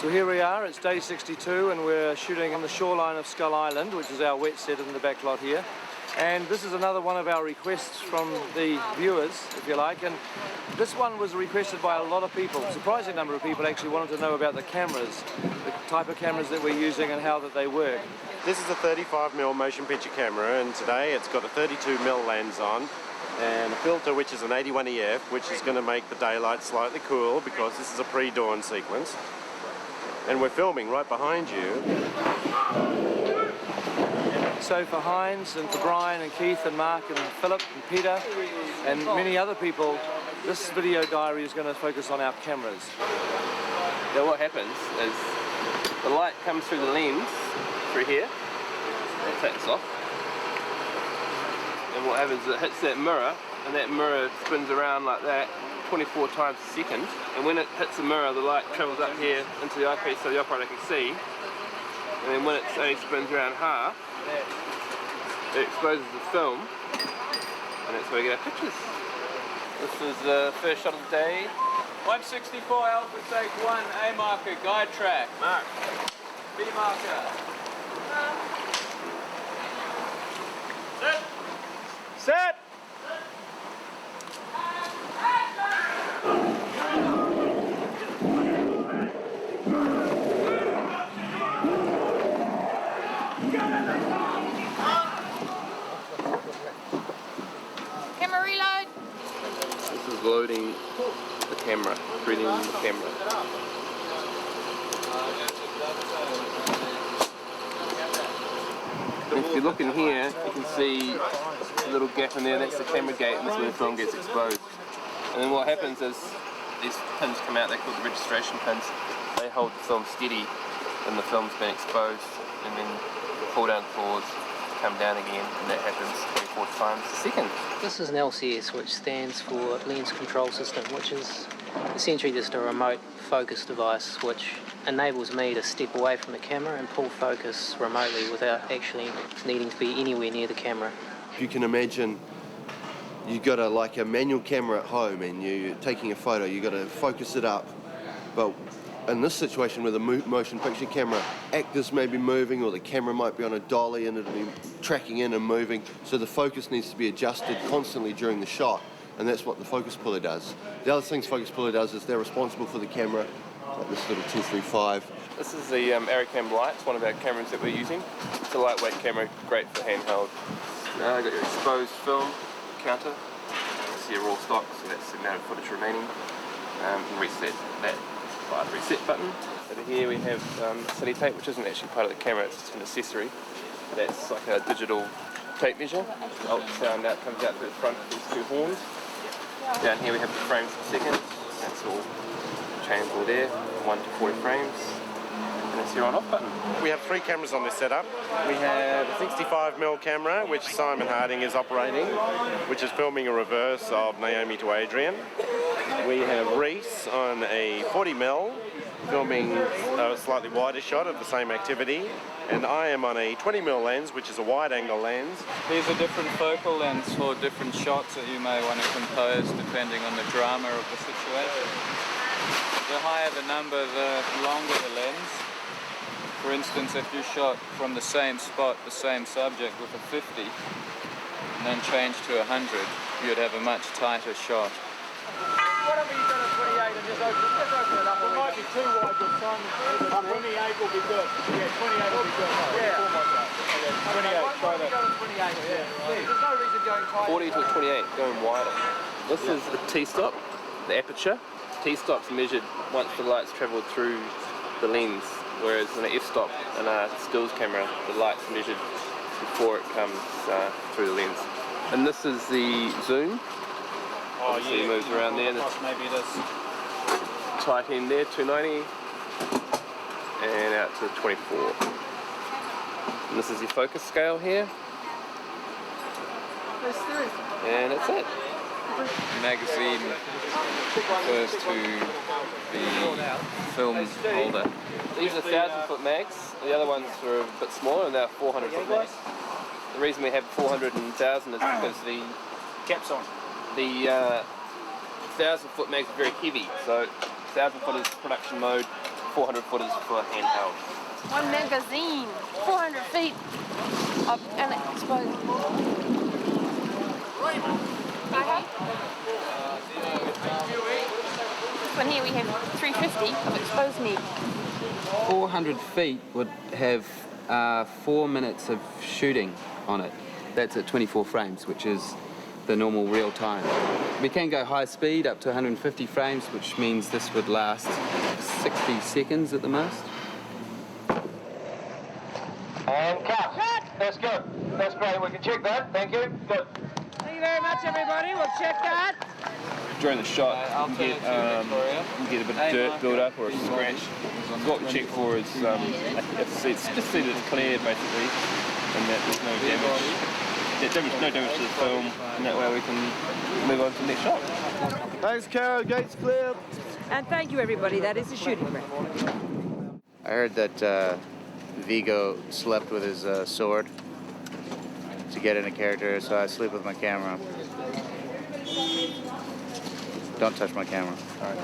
So here we are, it's day 62 and we're shooting on the shoreline of Skull Island, which is our wet set in the back lot here. And this is another one of our requests from the viewers, if you like, and this one was requested by a lot of people. A surprising number of people actually wanted to know about the cameras, the type of cameras that we're using and how that they work. This is a 35mm motion picture camera, and today it's got a 32mm lens on and a filter which is an 81 EF, which is going to make the daylight slightly cool because this is a pre-dawn sequence. And we're filming right behind you. So for Heinz and for Brian and Keith and Mark and Philip and Peter and many other people, this video diary is going to focus on our cameras. Now what happens is the light comes through the lens, through here, and takes off. And what happens is it hits that mirror, and that mirror spins around like that 24 times a second, and when it hits the mirror the light travels up here into the eyepiece so the operator can see, and then when it only spins around half it exposes the film, and that's where we get our pictures. This is the first shot of the day. 164 Alpha take 1, A marker, guide track. Mark. B marker. Set! Set! Camera reload. This is loading the camera, reading the camera. If you look in here, you can see a little gap in there, that's the camera gate, and that's where the film gets exposed. And then what happens is these pins come out, they're called the registration pins. They hold the film steady and the film's been exposed, and then pull down the claws, come down again, and that happens 24 times a second. This is an LCS, which stands for Lens Control System, which is essentially just a remote focus device which enables me to step away from the camera and pull focus remotely without actually needing to be anywhere near the camera. You can imagine you've got a manual camera at home and you're taking a photo, you've got to focus it up, but in this situation with a motion picture camera, actors may be moving or the camera might be on a dolly and it'll be tracking in and moving, so the focus needs to be adjusted constantly during the shot, and that's what the focus puller does. The other things focus puller does is they're responsible for the camera, like this little 235. This is the Aerocam Lite, it's one of our cameras that we're using. It's a lightweight camera, great for handheld. Now I've got your exposed film counter. You see your raw stock, so that's the amount of footage remaining. And reset that by the reset button. Over here we have city tape, which isn't actually part of the camera, it's just an accessory. That's like a digital tape measure. The ultrasound out comes out to the front of these two horns. Down here we have the frames per second. That's all changeable there, 1 to 40 frames. And that's your on-off button. We have 3 cameras on this setup. We have a 65mm camera, which Simon Harding is operating, which is filming a reverse of Naomi to Adrian. We have Reese on a 40mm, filming a slightly wider shot of the same activity. And I am on a 20mm lens, which is a wide-angle lens. These are different focal lengths for different shots that you may want to compose depending on the drama of the situation. The higher the number, the longer the lens. For instance, if you shot from the same spot, the same subject with a 50, and then changed to 100, you'd have a much tighter shot. Whatever you've done at 28 and just open it up. It might be too wide, but 28 will be good. Yeah, 28 will be good. Yeah. 28, try that. 28, yeah. There's no reason going tighter. 40 to 28, going wider. This is the T-stop, the aperture. T-stop's measured once the light's travelled through the lens, whereas in an f-stop and a stills camera, the light's measured before it comes through the lens. And this is the zoom. Oh yeah, it moves around there. Maybe this. Tight end there, 290, and out to 24. And this is your focus scale here. And that's it. Magazine refers to the film holder. These are 1,000-foot mags. The other ones are a bit smaller, and they're 400-foot mags. The reason we have 400 and 1,000 is because the Caps on. The 1,000-foot mags are very heavy, so 1,000-foot is production mode, 400 footers for handheld. One magazine, 400 feet of exposed. This one here we have 350 of exposed meat. 400 feet would have 4 minutes of shooting on it. That's at 24 frames, which is the normal real time. We can go high speed up to 150 frames, which means this would last 60 seconds at the most. And cut. That's good. That's great. We can check that. Thank you. Good. Thank you very much, everybody. We'll check that. During the shot, you get a bit of dirt build up or a scratch. What we check for is it's just see that it's clear basically, and that there's no damage. No damage to the film, and that way we can move on to the next shot. Thanks, Carol. Gates clear. And thank you, everybody. That is a shooting range. I heard that Vigo slept with his sword to get in a character, so I sleep with my camera. Don't touch my camera. All right.